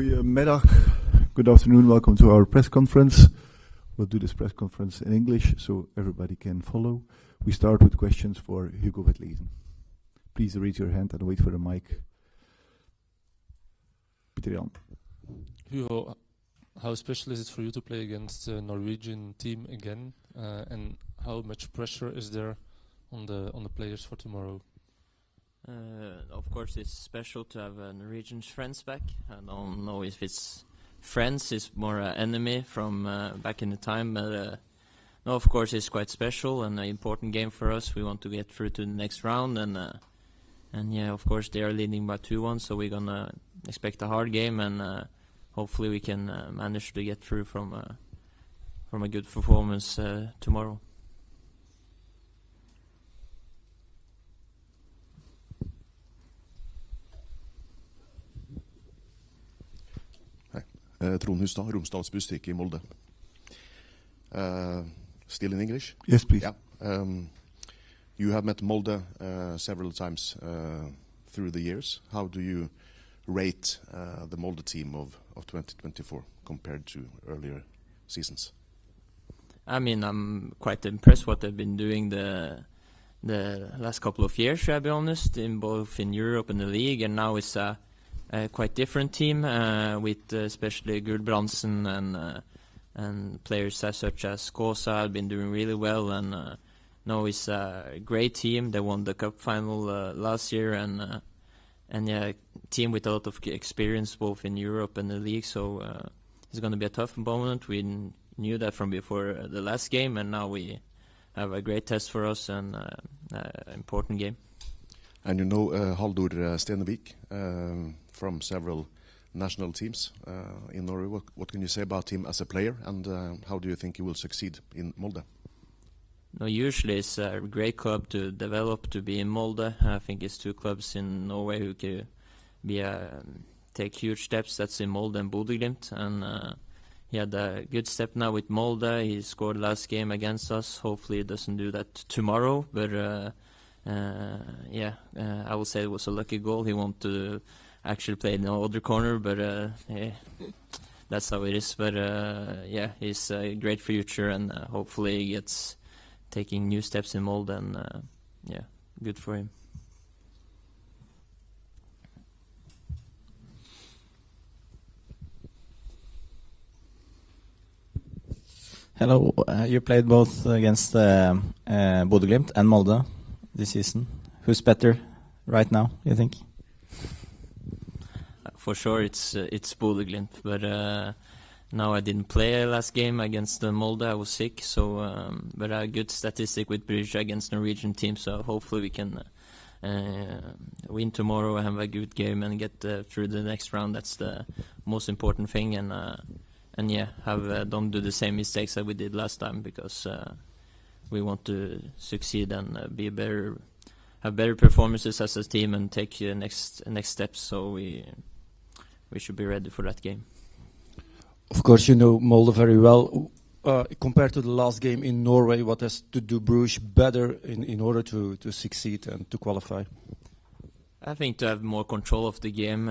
Goedemiddag, good afternoon, welcome to our press conference. We'll do this press conference in English so everybody can follow. We start with questions for Hugo Vetlesen. Please raise your hand and wait for the mic. Pieter Jan. Hugo, how special is it for you to play against the Norwegian team again? And how much pressure is there on the players for tomorrow? Of course, it's special to have Norwegian friends back. I don't know if it's friends, it's more an enemy from back in the time. But no, of course, it's quite special and an important game for us. We want to get through to the next round, and yeah, of course, they are leading by 2-1, so we're gonna expect a hard game, and hopefully we can manage to get through from a good performance tomorrow. Trond Hustad, Romsdals Busstikk i Molde. Still in English? Yes, please. Yeah. You have met Molde several times through the years. How do you rate the Molde team of 2024 compared to earlier seasons? I mean, I'm quite impressed what they've been doing the last couple of years, to be honest, in both in Europe and the league, and now it's a quite different team with especially Gudbrandsen and players such as Kosa have been doing really well, and now it's a great team. They won the cup final last year, and yeah, team with a lot of experience both in Europe and the league. So it's going to be a tough opponent. We knew that from before the last game, and now we have a great test for us and an important game. And you know Halldor Stenevik from several national teams in Norway. What can you say about him as a player, and how do you think he will succeed in Molde? No, usually it's a great club to develop, to be in Molde. I think it's two clubs in Norway who can take huge steps. That's in Molde and Bodø/Glimt, and he had a good step now with Molde. He scored last game against us. Hopefully he doesn't do that tomorrow, but I will say it was a lucky goal. He wanted to actually play in the other corner, but yeah, that's how it is. But yeah, he's a great future, and hopefully he gets taking new steps in Molde, and yeah, good for him. Hello, you played both against Bodø/Glimt and Molde this season. Who's better right now, you think? For sure, it's Bodø/Glimt, but now I didn't play last game against Molde. I was sick, so but a good statistic with Brugge against Norwegian team. So hopefully we can win tomorrow and have a good game and get through the next round. That's the most important thing, and yeah, don't do the same mistakes that we did last time, because we want to succeed and have better performances as a team and take next steps. So we should be ready for that game. Of course, you know Molde very well. Compared to the last game in Norway, what has to do Brugge better in order to succeed and to qualify? I think to have more control of the game.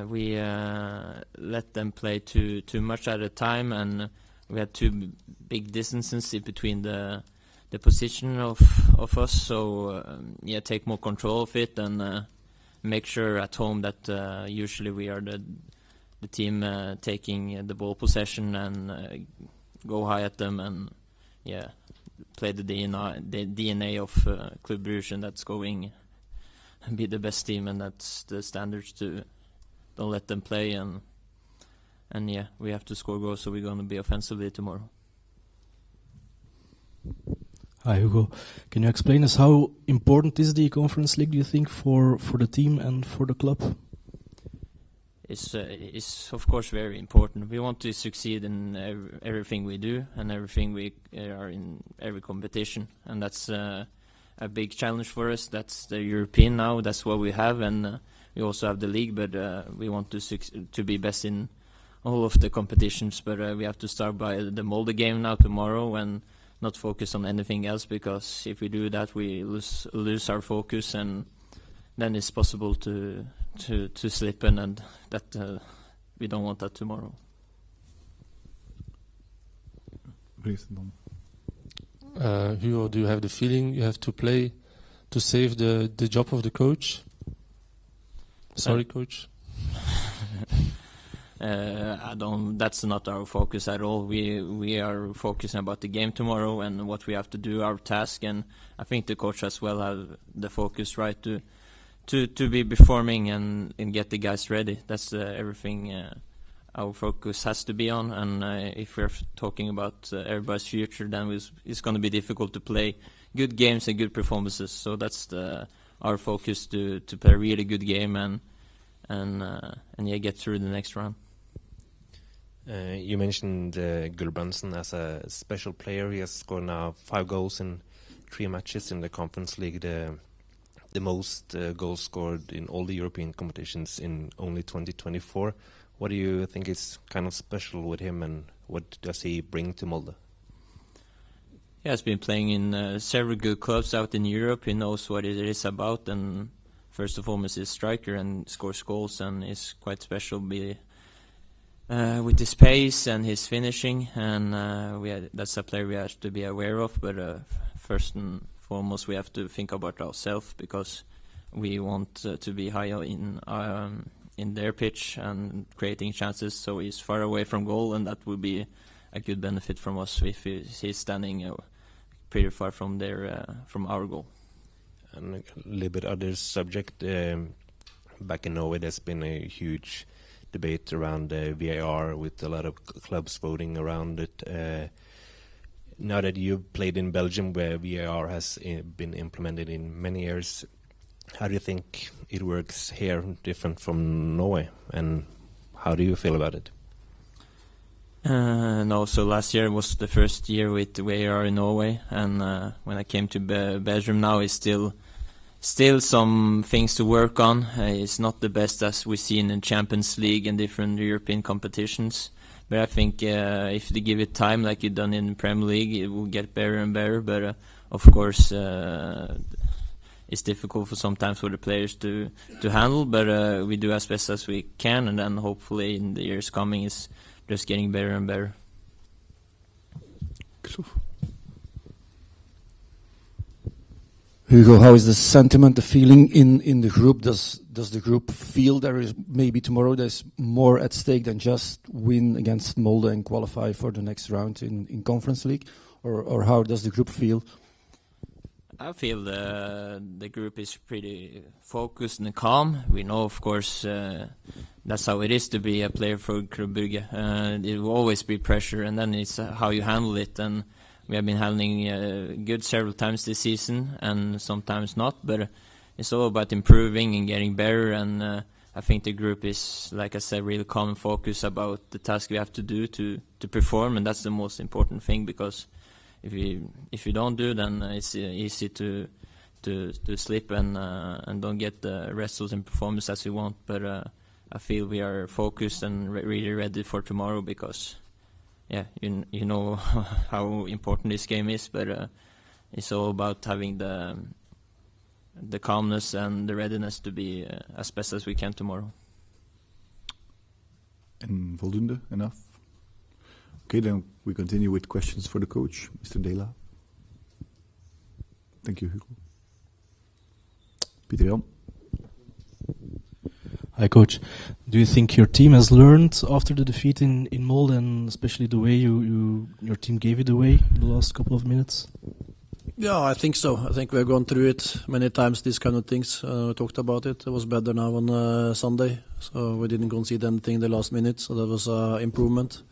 We let them play too much at a time, and we had too big distances in between the position of us. So yeah, take more control of it, and make sure at home that usually we are the team taking the ball possession and go high at them, and yeah, play the DNA of Club Brugge, and that's going be the best team, and that's the standards. To don't let them play, and yeah, we have to score goals, so we're going to be offensively tomorrow. Hi Hugo, can you explain us how important is the Conference League, do you think, for the team and for the club? It's of course very important. We want to succeed in everything we do and everything we are in every competition, and that's a big challenge for us. That's the European now. That's what we have, and we also have the league. But we want to be best in all of the competitions. But we have to start by the Molde game now tomorrow, and not focus on anything else, because if we do that, we lose our focus, and then it's possible to slip in, and we don't want that tomorrow. Hugo, do you have the feeling you have to play to save the job of the coach? Sorry, coach. That's not our focus at all. We are focusing about the game tomorrow and what we have to do, our task, and I think the coach as well have the focus right to be performing and get the guys ready. That's everything our focus has to be on, and if we're talking about everybody's future, then it's going to be difficult to play good games and good performances. So that's our focus to play a really good game and get through the next round. You mentioned Gulbrandsen as a special player. He has scored now 5 goals in 3 matches in the Conference League, the most goals scored in all the European competitions in only 2024. What do you think is kind of special with him, and what does he bring to Molde? He has been playing in several good clubs out in Europe. He knows what it is about, and first and foremost, he's a striker and scores goals, and is quite special with his pace and his finishing. And that's a player we have to be aware of. But first and foremost, we have to think about ourselves, because we want to be higher in their pitch and creating chances. So he's far away from goal, and that will be a good benefit from us if he's standing pretty far from our goal. And a little bit other subject. Back in Norway, there's been a huge debate around VAR, with a lot of clubs voting around it. Now that you've played in Belgium, where VAR has been implemented in many years, how do you think it works here different from Norway, and how do you feel about it? No, so last year was the first year with VAR in Norway, and when I came to Belgium now, it's still some things to work on. It's not the best as we see in the Champions League and different European competitions, but I think if they give it time like you've done in the Premier League, it will get better and better. But of course, it's difficult sometimes for the players to handle, but we do as best as we can, and then hopefully in the years coming it's just getting better and better. Hugo, how is the sentiment, the feeling in the group? Does the group feel there is maybe tomorrow there's more at stake than just win against Molde and qualify for the next round in Conference League, or how does the group feel? I feel the group is pretty focused and calm. We know, of course, that's how it is to be a player for Club Brugge. It will always be pressure, and then it's how you handle it. And we have been handling good several times this season, and sometimes not. But it's all about improving and getting better. And I think the group is, like I said, really calm and focused about the task we have to do to perform, and that's the most important thing, because if you don't do, then it's easy to slip and don't get the results and performance as we want. But I feel we are focused and really ready for tomorrow, because you know how important this game is. But it's all about having the calmness and the readiness to be as best as we can tomorrow. And voldoende, enough? Okay, then we continue with questions for the coach, Mr. Dela. Thank you, Hugo. Peter Jan. Hi, Coach. Do you think your team has learned after the defeat in Molde, and especially the way your team gave it away in the last couple of minutes? Yeah, I think so. I think we've gone through it many times, these kind of things. We talked about it. It was better now on Sunday, so we didn't concede anything in the last minute, so that was improvement.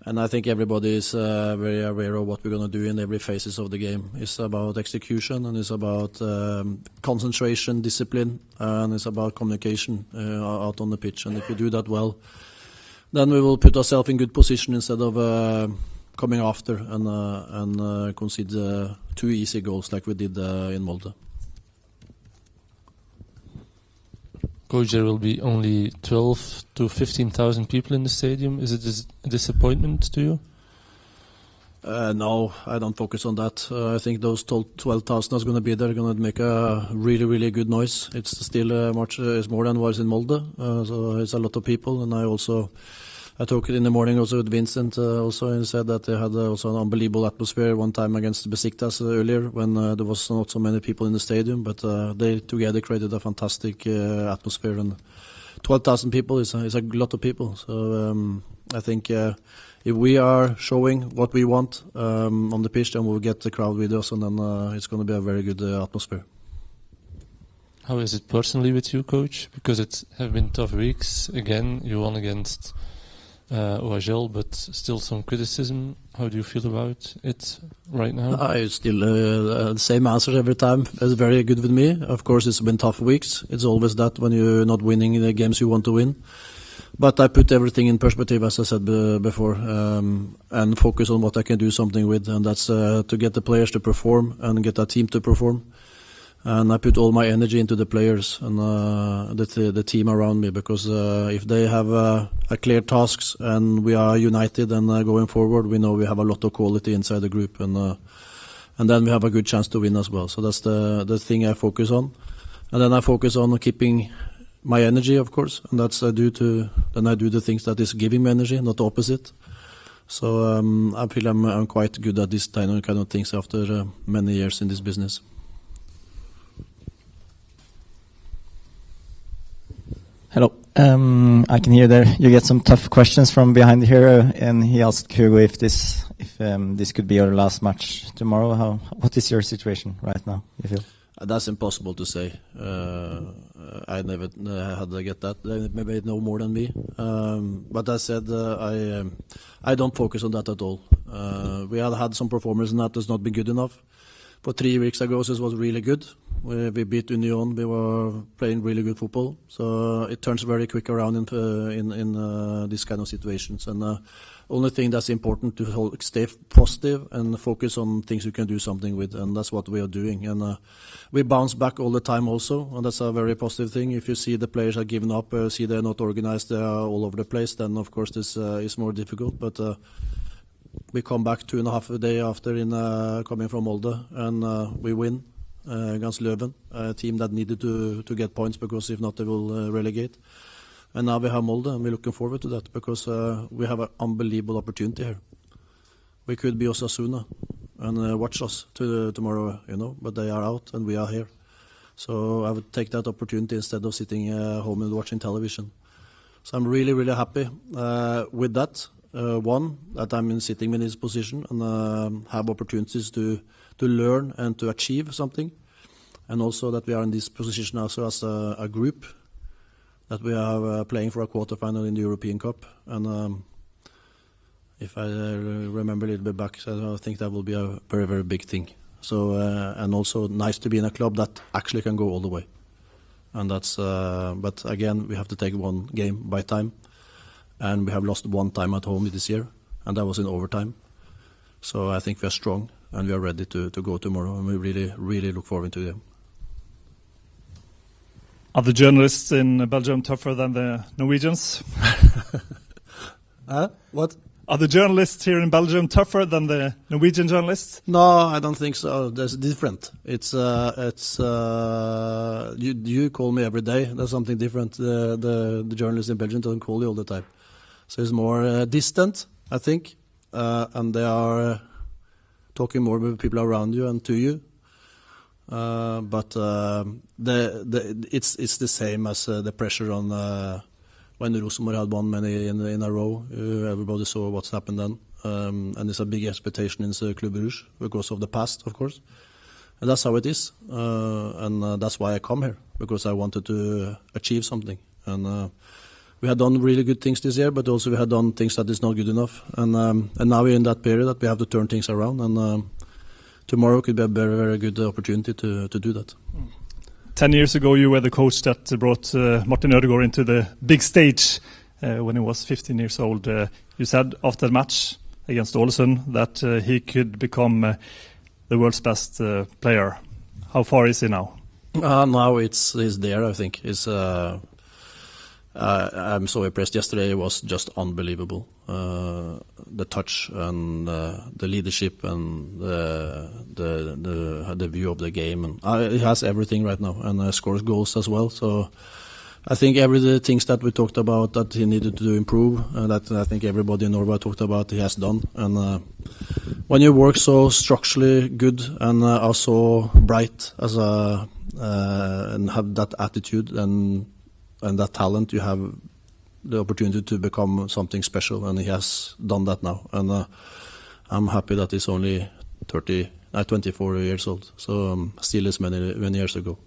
And I think everybody is very aware of what we're going to do in every phases of the game. It's about execution, and it's about concentration, discipline, and it's about communication out on the pitch. And if we do that well, then we will put ourselves in good position instead of coming after and concede 2 easy goals like we did in Molde. Coach, there will be only 12 to 15,000 people in the stadium. Is it a disappointment to you? No, I don't focus on that. I think those 12,000 is going to be there, going to make a really, really good noise. It's still much it's more than was in Molde, so it's a lot of people. And I talked in the morning also with Vincent also, and said that they had also an unbelievable atmosphere one time against Besiktas earlier when there was not so many people in the stadium, but they together created a fantastic atmosphere, and 12,000 people is a lot of people. So I think if we are showing what we want on the pitch, then we'll get the crowd with us, and then it's going to be a very good atmosphere. How is it personally with you, coach? Because it have been tough weeks. Again, you won against OHL, but still some criticism. How do you feel about it right now? I still the same answer every time. It's very good with me. Of course, it's been tough weeks. It's always that when you're not winning the games you want to win. But I put everything in perspective, as I said before, and focus on what I can do something with, and that's to get the players to perform and get a team to perform. And I put all my energy into the players and the team around me, because if they have a clear tasks and we are united and going forward, we know we have a lot of quality inside the group, and then we have a good chance to win as well. So that's the thing I focus on, and then I focus on keeping my energy, of course, and that's I do the things that is giving me energy, not the opposite. So I feel I'm quite good at this kind of things after many years in this business. Hello. I can hear there you get some tough questions from behind here, and he asked Hugo if this could be your last match tomorrow. What is your situation right now, you feel? That's impossible to say. I never had to get that. They maybe know more than me. But I said I don't focus on that at all. We had some performance and that has not been good enough. But 3 weeks ago, this was really good. We beat Union. We were playing really good football. So it turns very quick around in these kind of situations. And only thing that's important to stay positive and focus on things you can do something with, and that's what we are doing. And we bounce back all the time also, and that's a very positive thing. If you see the players are giving up, see they're not organized, they are all over the place, then of course this is more difficult. But we come back 2.5 days after in coming from Molde, and we win against Leuven, a team that needed to get points, because if not they will relegate. And now we have Molde, and we're looking forward to that, because we have an unbelievable opportunity here. We could be Osasuna and watch us tomorrow, but they are out and we are here. So I would take that opportunity instead of sitting home and watching television. So I'm really, really happy with that. One, that I'm sitting in this position and have opportunities to learn and to achieve something. And also that we are in this position also as a group, that we are playing for a quarterfinal in the European Cup. And if I remember a little bit back, so I think that will be a very, very big thing. So and also nice to be in a club that actually can go all the way. And that's but again, we have to take one game by time. And we have lost one time at home this year, and that was in overtime. So I think we are strong and we are ready to go tomorrow, and we really, really look forward to them. Are the journalists in Belgium tougher than the Norwegians? What? Are the journalists here in Belgium tougher than the Norwegian journalists? No, I don't think so. That's different. It's you call me every day. That's something different. The journalists in Belgium don't call you all the time. So it's more distant, I think, and they are talking more with people around you and to you. But it's the same as the pressure on when Rosenborg had won many in a row. Everybody saw what's happened then, and there's a big expectation in the Club Brugge because of the past, of course. And that's how it is, and that's why I come here, because I wanted to achieve something. And we had done really good things this year, but also we had done things that is not good enough. And now we're in that period that we have to turn things around, and tomorrow could be a very, very good opportunity to do that. 10 years ago, you were the coach that brought Martin Odegaard into the big stage when he was 15 years old. You said after the match against Ålesund that he could become the world's best player. How far is he now? Now he's there, I think. I'm so impressed. Yesterday was just unbelievable. The touch and the leadership and the view of the game, and he has everything right now, and scores goals as well. So I think the things that we talked about that he needed to improve, that I think everybody in Norway talked about, he has done. And when you work so structurally good and are so bright as and have that attitude and that talent, you have the opportunity to become something special, and he has done that now. And I'm happy that he's only 24 years old, so still is many years ago.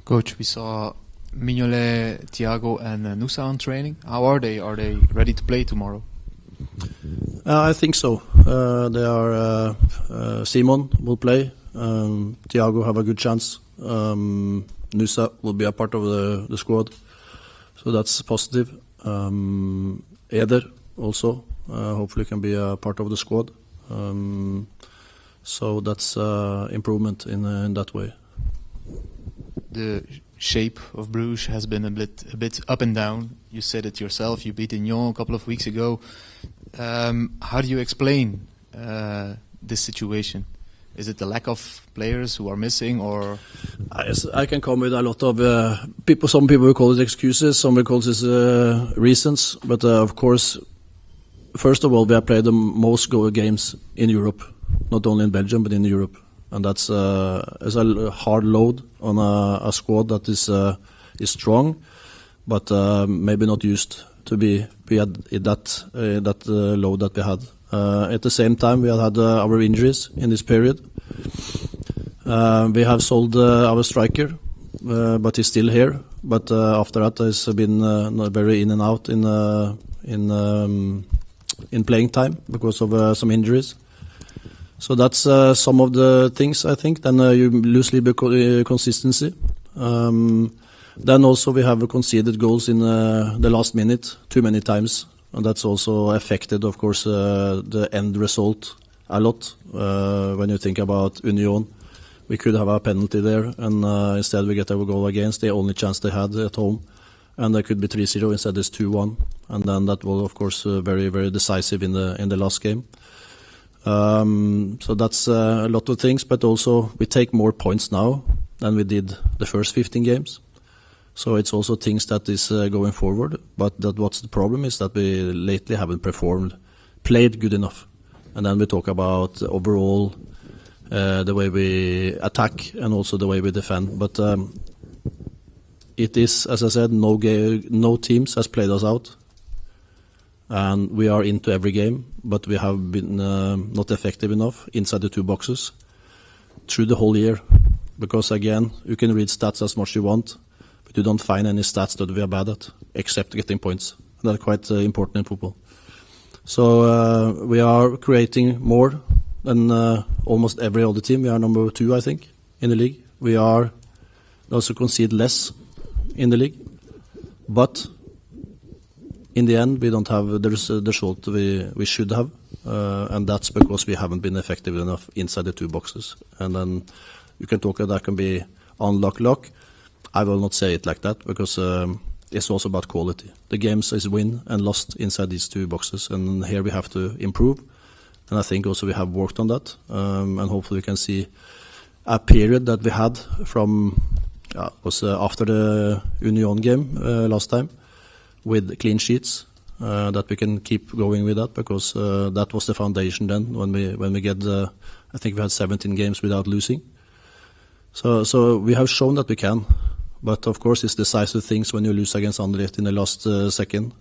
Coach, we saw Mignolet, Thiago and Nusa on training. How are they? Are they ready to play tomorrow? I think so. They are. Simon will play. Thiago have a good chance. Nusa will be a part of the squad, so that's positive. Eder also hopefully can be a part of the squad. So that's improvement in that way. The shape of Brugge has been a bit up and down. You said it yourself. You beat Nyon a couple of weeks ago. How do you explain this situation? Is it the lack of players who are missing, or? I can come with a lot of people. Some people will call it excuses, some will call it reasons. But of course, first of all, we have played the most games in Europe, not only in Belgium but in Europe, and that's is a hard load on a squad that is strong, but maybe not used to be at that load that we had. At the same time, we had our injuries in this period. We have sold our striker, but he's still here. But after that, he's been very in and out in playing time because of some injuries. So that's some of the things, I think. Then you lose a little bit consistency. Then also we have conceded goals in the last minute too many times. And that's also affected, of course, the end result a lot. When you think about Union, we could have a penalty there, and instead we get our goal against, the only chance they had at home. And there could be 3-0, instead it's 2-1. And then that was, of course, very, very decisive in the last game. So that's a lot of things, but also we take more points now than we did the first 15 games. So it's also things that is going forward, but what's the problem is that we lately haven't played good enough. And then we talk about overall the way we attack and also the way we defend. But it is, as I said, no teams has played us out. And we are into every game, but we have been not effective enough inside the two boxes through the whole year. Because again, you can read stats as much as you want, but you don't find any stats that we are bad at, except getting points. That's quite important in football. So we are creating more than almost every other team. We are number 2, I think, in the league. We are also concede less in the league. But in the end, we don't have the result we should have. And that's because we haven't been effective enough inside the two boxes. And then you can talk that can be on luck. I will not say it like that, because it's also about quality. The games is win and lost inside these two boxes, and here we have to improve. And I think also we have worked on that, and hopefully we can see a period that we had from was after the Union game last time with clean sheets, that we can keep going with that, because that was the foundation then when we get I think we had 17 games without losing. So we have shown that we can. But of course, it's decisive things when you lose against Anderlecht in the last second.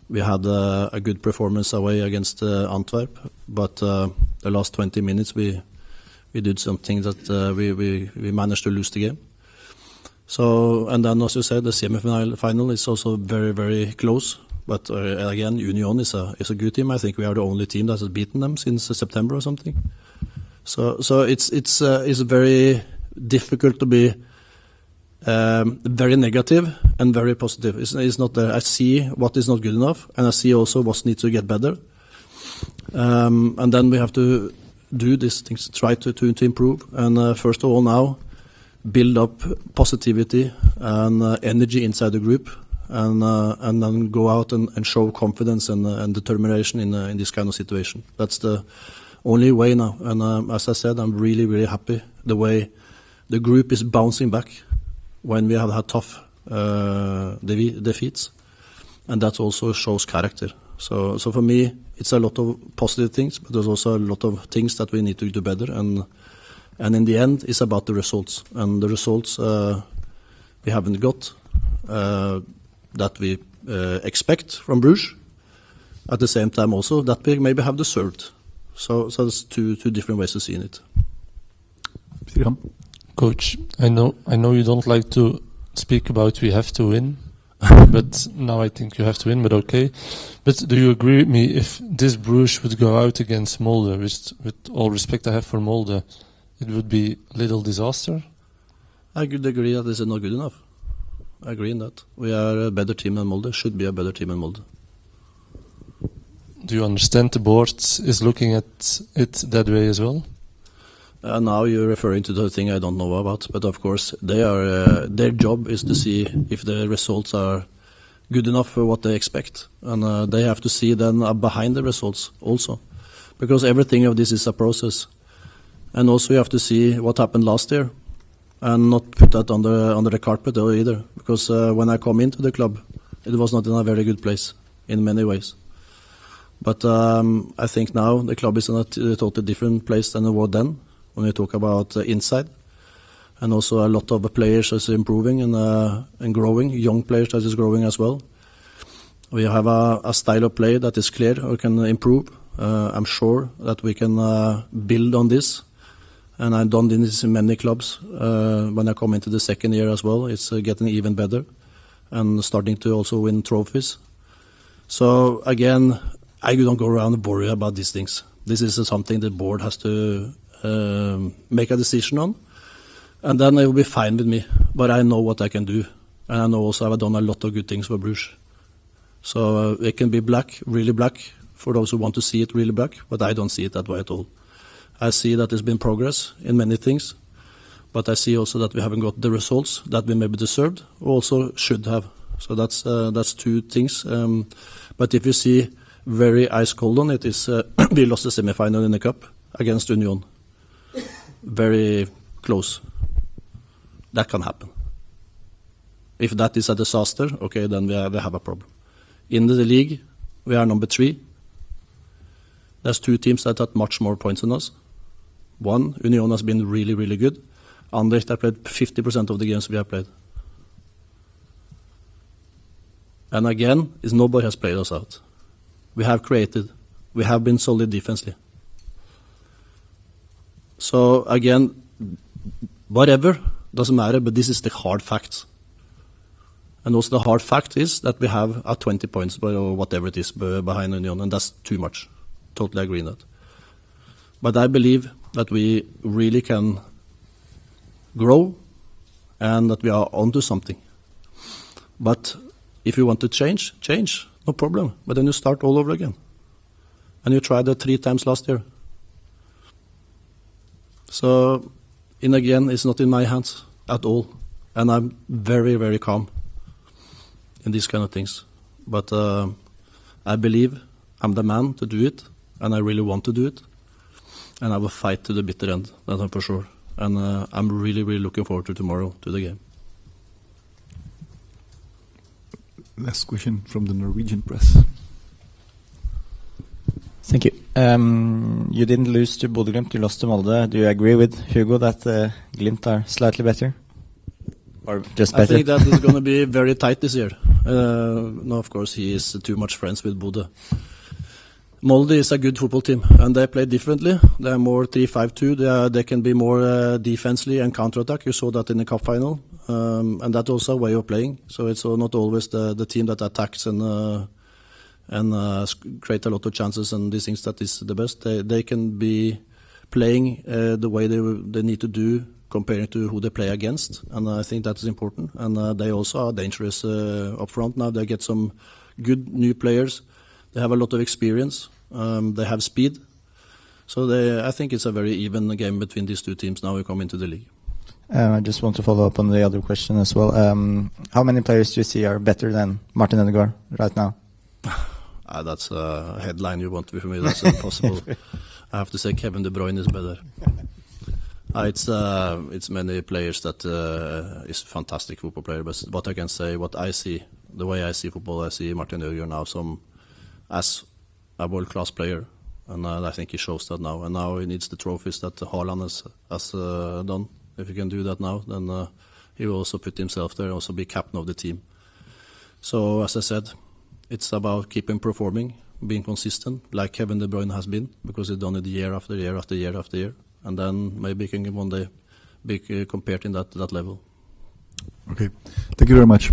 We had a good performance away against Antwerp, but the last 20 minutes we did something that we managed to lose the game. So, and then as you said, the semi-final is also very, very close. But again, Union is a good team. I think we are the only team that has beaten them since September or something. So it's very difficult to be very negative and very positive. It's not there. I see what is not good enough, and I see also what needs to get better. And then we have to do these things, try to improve. And first of all, now build up positivity and energy inside the group, and then go out and show confidence and determination in this kind of situation. That's the only way now. And as I said, I'm really, really happy the way the group is bouncing back when we have had tough defeats, and that also shows character. So for me, it's a lot of positive things, but there's also a lot of things that we need to do better. And in the end, it's about the results. And the results we haven't got that we expect from Brugge. At the same time, also that we maybe have deserved. So there's two different ways of seeing it. Coach, I know you don't like to speak about we have to win, but now I think you have to win, but okay. But do you agree with me, if this Brugge would go out against Molde, which, with all respect I have for Molde, it would be a little disaster? I could agree that this is not good enough. I agree in that. We are a better team than Molde, should be a better team than Molde. Do you understand the board is looking at it that way as well? Now you're referring to the thing I don't know about, but of course they are. Their job is to see if the results are good enough for what they expect, and they have to see then behind the results also, because everything of this is a process, and also you have to see what happened last year, and not put that under the carpet either, because when I come into the club, it was not in a very good place in many ways. But I think now the club is in a totally different place than it was then. When we talk about inside, and also a lot of players is improving and growing, young players that is growing as well. We have a style of play that is clear or can improve. I'm sure that we can build on this, and I've done this in many clubs. When I come into the second year as well, it's getting even better and starting to also win trophies. So again, I don't go around and worry about these things. This is something the board has to make a decision on, and then it will be fine with me. But I know what I can do, and I know also I've done a lot of good things for Brugge. So it can be black, really black, for those who want to see it really black, but I don't see it that way at all. I see that there's been progress in many things, but I see also that we haven't got the results that we maybe deserved, or also should have. So that's two things. But if you see very ice cold on it, is we lost the semi-final in the cup against Union. Very close. That can happen. If that is a disaster, okay, then we have a problem. In the league, we are number 3. There's 2 teams that had much more points than us. One, Union has been really, really good. Anderlecht have played 50% of the games we have played. And again, nobody has played us out. We have created. We have been solid defensively. So again, whatever, doesn't matter, but this is the hard facts. And also the hard fact is that we have 20 points, or whatever it is, behind Union, and that's too much. Totally agree on that. But I believe that we really can grow, and that we are onto something. But if you want to change, no problem. But then you start all over again. And you tried that 3 times last year. So, again, it's not in my hands at all. And I'm very, very calm in these kind of things. But I believe I'm the man to do it, and I really want to do it. And I will fight to the bitter end, that's for sure. And I'm really, really looking forward to tomorrow, to the game. Last question from the Norwegian press. Thank you. You didn't lose to Bodø/Glimt, you lost to Molde. Do you agree with Hugo that Glimt are slightly better? Or just better? I think that is going to be very tight this year. No, of course, he is too much friends with Bodø. Molde is a good football team, and they play differently. They are more 3-5-2. They can be more defensively and counter-attack. You saw that in the cup final. And that's also a way of playing. So it's not always the team that attacks and create a lot of chances and these things that is the best. They can be playing the way they need to do comparing to who they play against, and I think that is important. And they also are dangerous up front now. They get some good new players. They have a lot of experience. They have speed. So I think it's a very even game between these 2 teams now we come into the league. I just want to follow up on the other question as well. How many players do you see are better than Martin Odegaard right now? That's a headline you want for me. That's impossible. I have to say Kevin De Bruyne is better. It's many players that is fantastic football player. But what I can say, what I see, the way I see football, I see Martin Odegaard now as a world-class player, and I think he shows that now. And now he needs the trophies that Haaland has done. If he can do that now, then he will also put himself there and also be captain of the team. So, as I said, it's about keeping performing, being consistent, like Kevin De Bruyne has been, because he's done it year after year after year after year. And then maybe he can one day be compared in that level. Okay. Thank you very much.